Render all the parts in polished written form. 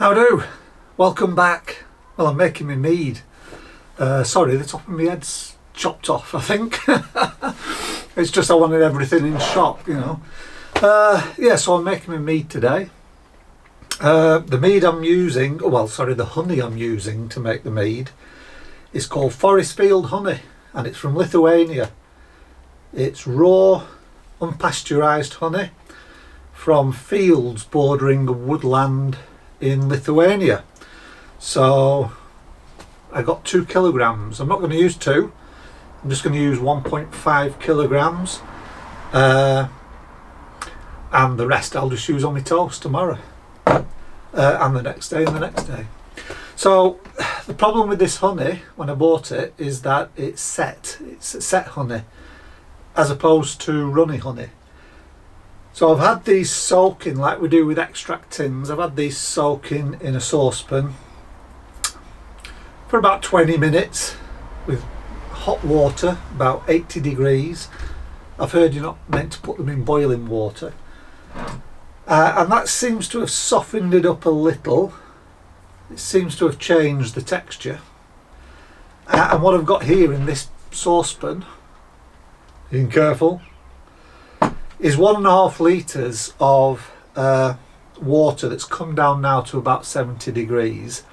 How do? Welcome back. Well, I'm making my mead. Sorry, the top of my head's chopped off, I think. It's just I wanted everything in shop, you know. Yeah, so I'm making my mead today. The mead I'm using, the honey I'm using to make the mead is called Forest Field honey, and it's from Lithuania. It's raw, unpasteurised honey from fields bordering a woodland in Lithuania. So I got 2 kilograms. I'm not going to use 2. I'm just going to use 1.5 kilograms, and the rest I'll just use on my toast tomorrow, and the next day and the next day. So the problem with this honey when I bought it is that it's set honey as opposed to runny honey. So I've had these soaking like we do with extract tins. I've had these soaking in a saucepan for about 20 minutes with hot water, about 80 degrees. I've heard you're not meant to put them in boiling water. And that seems to have softened it up a little. It seems to have changed the texture. And what I've got here in this saucepan, being careful, is 1.5 litres of water that's come down now to about 70 degrees.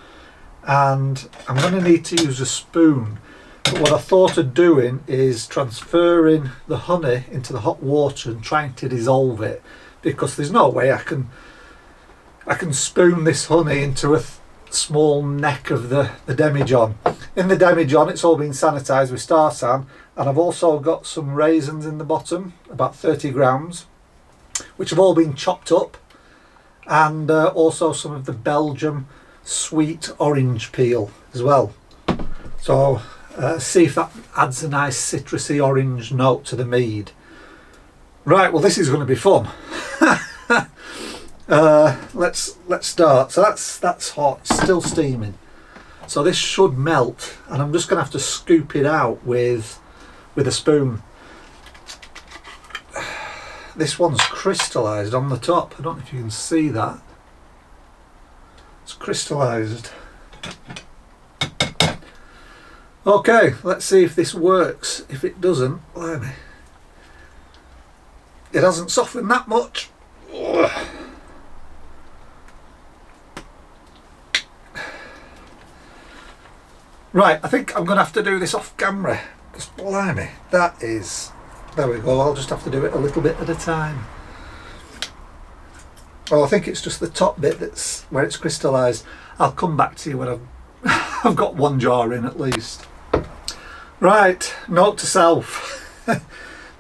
And I'm going to need to use a spoon. But what I thought of doing is transferring the honey into the hot water and trying to dissolve it, because there's no way I can spoon this honey into a small neck of the demijohn. In the demijohn it's all been sanitised with Star San, and I've also got some raisins in the bottom, about 30 grams, which have all been chopped up, and also some of the Belgium sweet orange peel as well. So see if that adds a nice citrusy orange note to the mead. Right, well, this is going to be fun. Let's start. So that's hot, it's still steaming. So this should melt, and I'm just going to have to scoop it out with a spoon. This one's crystallised on the top. I don't know if you can see that. It's crystallised. Okay, let's see if this works. If it doesn't, blimey, it hasn't softened that much. Ugh. Right, I think I'm going to have to do this off camera, because blimey, that is, there we go. I'll just have to do it a little bit at a time. Well, I think it's just the top bit that's where it's crystallised. I'll come back to you when I've got 1 jar in at least. Right, note to self.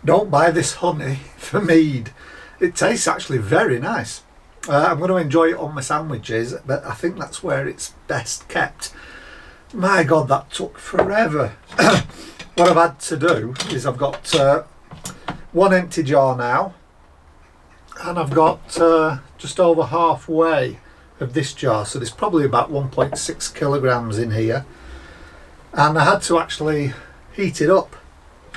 Don't buy this honey for mead. It tastes actually very nice. I'm going to enjoy it on my sandwiches, but I think that's where it's best kept. My God, that took forever. What I've had to do is I've got 1 empty jar now, and I've got just over halfway of this jar, so there's probably about 1.6 kilograms in here, and I had to actually heat it up.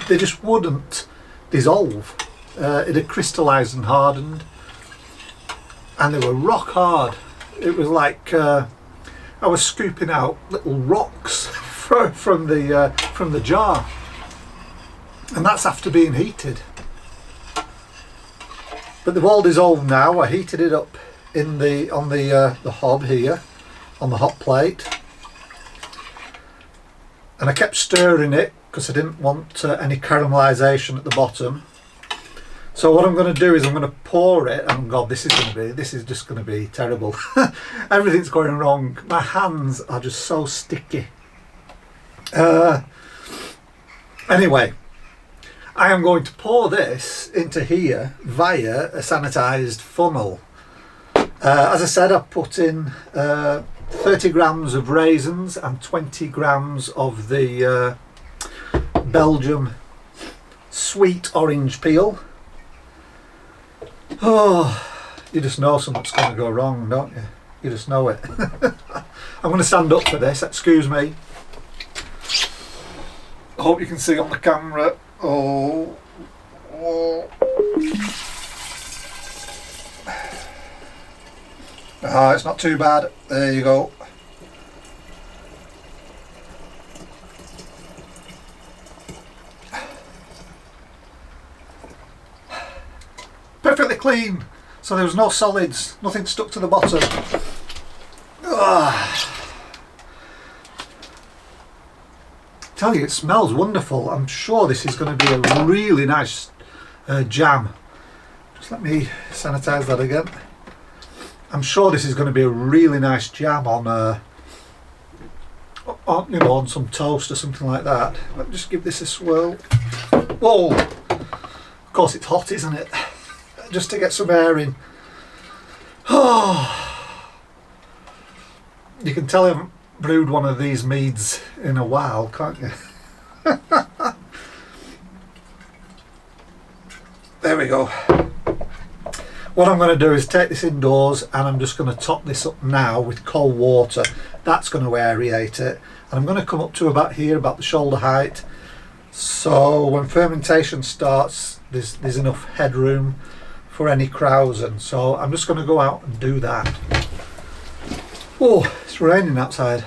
They just wouldn't dissolve. It had crystallised and hardened, and they were rock hard. It was like I was scooping out little rocks from the jar, and that's after being heated. But they've all dissolved now. I heated it up on the hob here, on the hot plate, and I kept stirring it because I didn't want any caramelisation at the bottom. So what I'm going to do is I'm going to pour it, and God, this is just going to be terrible. Everything's going wrong. My hands are just so sticky. Anyway, I am going to pour this into here via a sanitised funnel. As I said, I've put in 30 grams of raisins and 20 grams of the Belgium sweet orange peel. Oh, you just know something's going to go wrong, don't you? You just know it. I'm going to stand up for this, excuse me. I hope you can see on the camera. Oh. Oh, it's not too bad. There you go. Perfectly clean. So there was no solids, nothing stuck to the bottom. Tell you, it smells wonderful. I'm sure this is going to be a really nice jam. Just let me sanitize that again. I'm sure this is going to be a really nice jam on you know, on some toast or something like that. Let me just give this a swirl. Whoa! Of course it's hot, isn't it? Just to get some air in. Oh, you can tell I haven't brewed one of these meads in a while, can't you? There we go. What I'm going to do is take this indoors and I'm just going to top this up now with cold water. That's going to aerate it. And I'm going to come up to about here, about the shoulder height. So when fermentation starts, there's enough headroom for any krausen. So I'm just going to go out and do that. Oh, it's raining outside.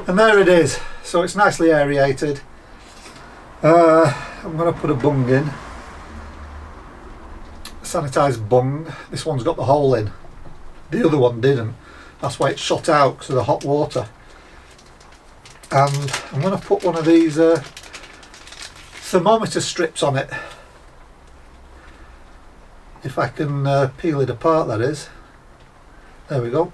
And there it is. So it's nicely aerated. I'm going to put a bung in. Sanitised bung. This one's got the hole in. The other one didn't. That's why it shot out because of the hot water. And I'm going to put one of these thermometer strips on it. If I can peel it apart, that is. There we go.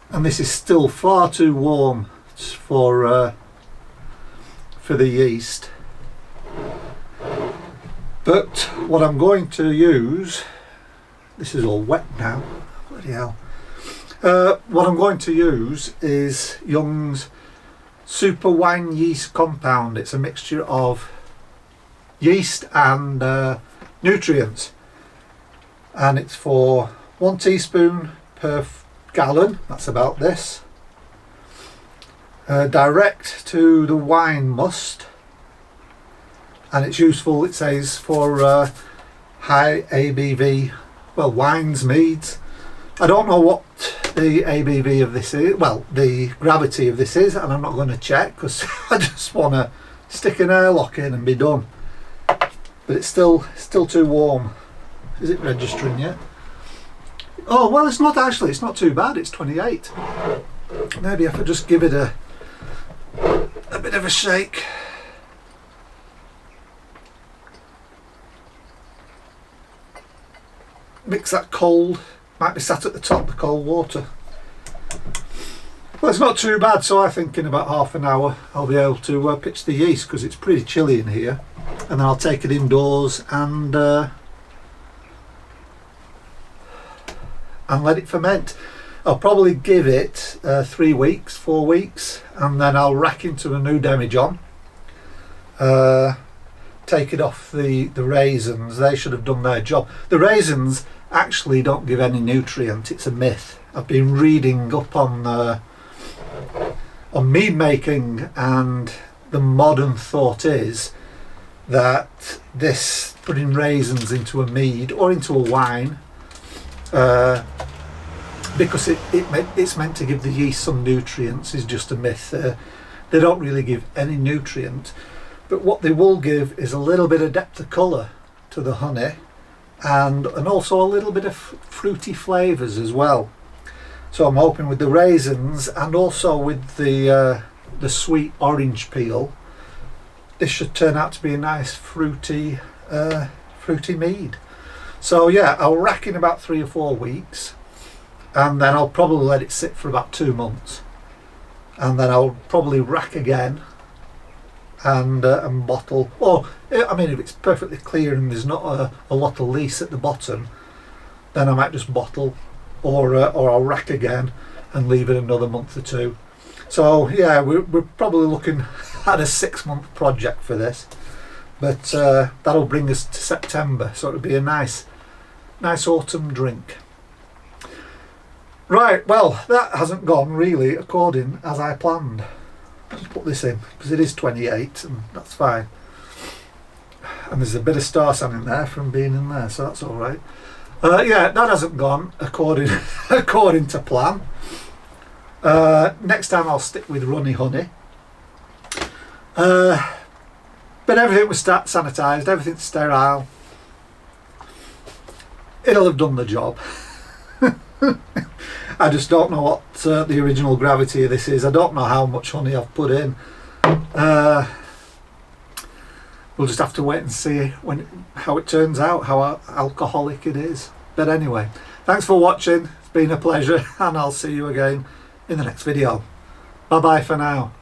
And this is still far too warm for the yeast. But what I'm going to use, this is all wet now, bloody hell. What I'm going to use is Young's Super Wine Yeast Compound. It's a mixture of yeast and nutrients, and it's for 1 teaspoon per gallon. That's about this. Direct to the wine must, and it's useful, it says, for high ABV, well, wines, meads. I don't know what the ABV of this is, well, the gravity of this is, and I'm not going to check because I just want to stick an airlock in and be done. But it's still too warm. Is it registering yet? Oh, well, it's not actually, it's not too bad, it's 28. Maybe if I just give it a bit of a shake. Mix that cold, might be sat at the top, the cold water. Well, it's not too bad, so I think in about half an hour I'll be able to pitch the yeast because it's pretty chilly in here, and then I'll take it indoors and let it ferment. I'll probably give it 3 weeks, 4 weeks, and then I'll rack into a new demijohn. Take it off the raisins. They should have done their job. The raisins actually don't give any nutrient. It's a myth. I've been reading up on mead making, and the modern thought is that this putting raisins into a mead or into a wine, because it's meant to give the yeast some nutrients, is just a myth. They don't really give any nutrient, but what they will give is a little bit of depth of colour to the honey, and also a little bit of fruity flavours as well. So I'm hoping with the raisins and also with the sweet orange peel, this should turn out to be a nice fruity mead. So yeah, I'll rack in about 3 or 4 weeks, and then I'll probably let it sit for about 2 months, and then I'll probably rack again and bottle. Or I mean, if it's perfectly clear and there's not a lot of lees at the bottom, then I might just bottle, or I'll rack again and leave it another month or 2. So yeah, we're probably looking at a 6-month project for this, but that'll bring us to September, so it'll be a nice autumn drink. Right, well, that hasn't gone really according as I planned. Let's put this in because it is 28 and that's fine. And there's a bit of star sand in there from being in there, so that's all right. Yeah, that hasn't gone according according to plan. Next time I'll stick with runny honey. But everything was sanitised, everything's sterile. It'll have done the job. I just don't know what the original gravity of this is. I don't know how much honey I've put in. We'll just have to wait and see how it turns out, how alcoholic it is. But anyway, thanks for watching. It's been a pleasure, and I'll see you again in the next video. Bye bye for now.